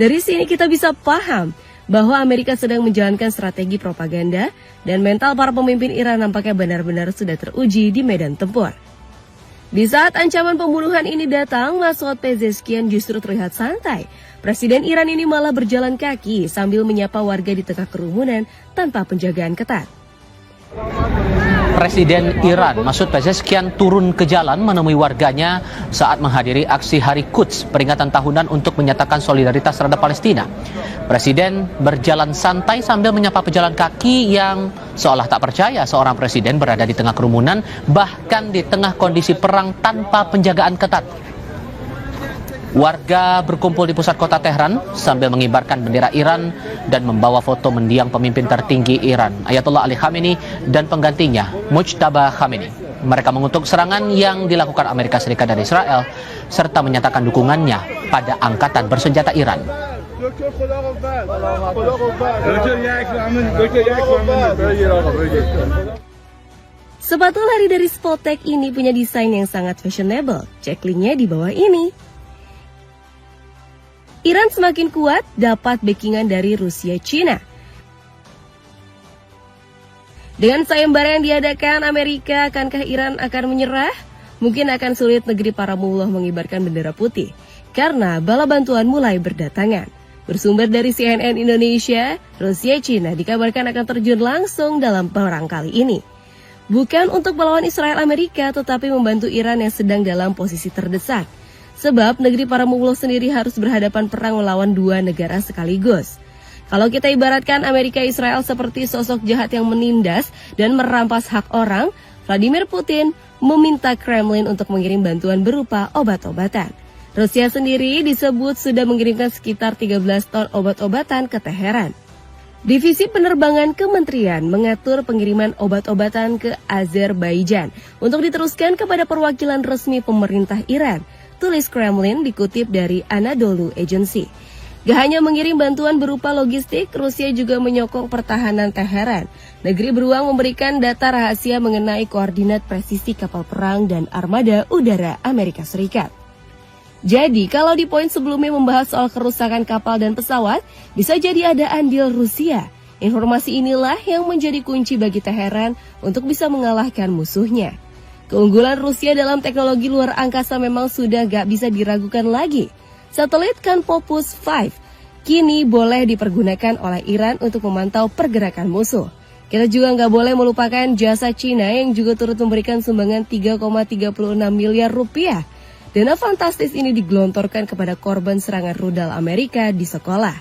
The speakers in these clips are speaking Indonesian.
Dari sini kita bisa paham bahwa Amerika sedang menjalankan strategi propaganda dan mental para pemimpin Iran nampaknya benar-benar sudah teruji di medan tempur. Di saat ancaman pembunuhan ini datang, Masoud Pezeshkian justru terlihat santai. Presiden Iran ini malah berjalan kaki sambil menyapa warga di tengah kerumunan tanpa penjagaan ketat. Presiden Iran Masoud Pezeshkian turun ke jalan menemui warganya saat menghadiri aksi Hari Quds, peringatan tahunan untuk menyatakan solidaritas terhadap Palestina. Presiden berjalan santai sambil menyapa pejalan kaki yang seolah tak percaya seorang presiden berada di tengah kerumunan, bahkan di tengah kondisi perang tanpa penjagaan ketat. Warga berkumpul di pusat kota Tehran sambil mengibarkan bendera Iran dan membawa foto mendiang pemimpin tertinggi Iran, Ayatollah Ali Khamenei, dan penggantinya, Mujtaba Khamenei. Mereka mengutuk serangan yang dilakukan Amerika Serikat dan Israel, serta menyatakan dukungannya pada angkatan bersenjata Iran. Sepatu lari dari Spotek ini punya desain yang sangat fashionable. Cek linknya di bawah ini. Iran semakin kuat dapat backingan dari Rusia Cina. Dengan sayembara yang diadakan Amerika, akankah Iran akan menyerah? Mungkin akan sulit negeri para mullah mengibarkan bendera putih karena bala bantuan mulai berdatangan. Bersumber dari CNN Indonesia, Rusia Cina dikabarkan akan terjun langsung dalam perang kali ini. Bukan untuk melawan Israel Amerika, tetapi membantu Iran yang sedang dalam posisi terdesak. Sebab negeri para mullah sendiri harus berhadapan perang melawan dua negara sekaligus. Kalau kita ibaratkan Amerika Israel seperti sosok jahat yang menindas dan merampas hak orang, Vladimir Putin meminta Kremlin untuk mengirim bantuan berupa obat-obatan. Rusia sendiri disebut sudah mengirimkan sekitar 13 ton obat-obatan ke Teheran. Divisi penerbangan kementerian mengatur pengiriman obat-obatan ke Azerbaijan untuk diteruskan kepada perwakilan resmi pemerintah Iran. Tulis Kremlin dikutip dari Anadolu Agency. Gak hanya mengirim bantuan berupa logistik, Rusia juga menyokong pertahanan Teheran. Negeri beruang memberikan data rahasia mengenai koordinat presisi kapal perang dan armada udara Amerika Serikat. Jadi, kalau di poin sebelumnya membahas soal kerusakan kapal dan pesawat, bisa jadi ada andil Rusia. Informasi inilah yang menjadi kunci bagi Teheran untuk bisa mengalahkan musuhnya. Keunggulan Rusia dalam teknologi luar angkasa memang sudah gak bisa diragukan lagi. Satelit Canopus 5 kini boleh dipergunakan oleh Iran untuk memantau pergerakan musuh. Kita juga gak boleh melupakan jasa Cina yang juga turut memberikan sumbangan 3,36 miliar rupiah. Dana fantastis ini digelontorkan kepada korban serangan rudal Amerika di sekolah.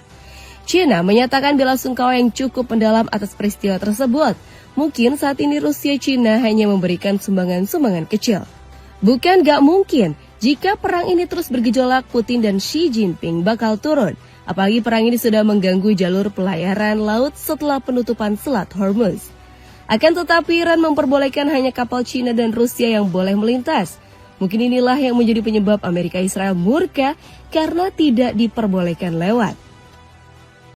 Cina menyatakan belasungkawa yang cukup mendalam atas peristiwa tersebut. Mungkin saat ini Rusia Cina hanya memberikan sumbangan-sumbangan kecil. Bukan gak mungkin, jika perang ini terus bergejolak, Putin dan Xi Jinping bakal turun. Apalagi perang ini sudah mengganggu jalur pelayaran laut setelah penutupan Selat Hormuz. Akan tetapi Iran memperbolehkan hanya kapal Cina dan Rusia yang boleh melintas. Mungkin inilah yang menjadi penyebab Amerika Israel murka karena tidak diperbolehkan lewat.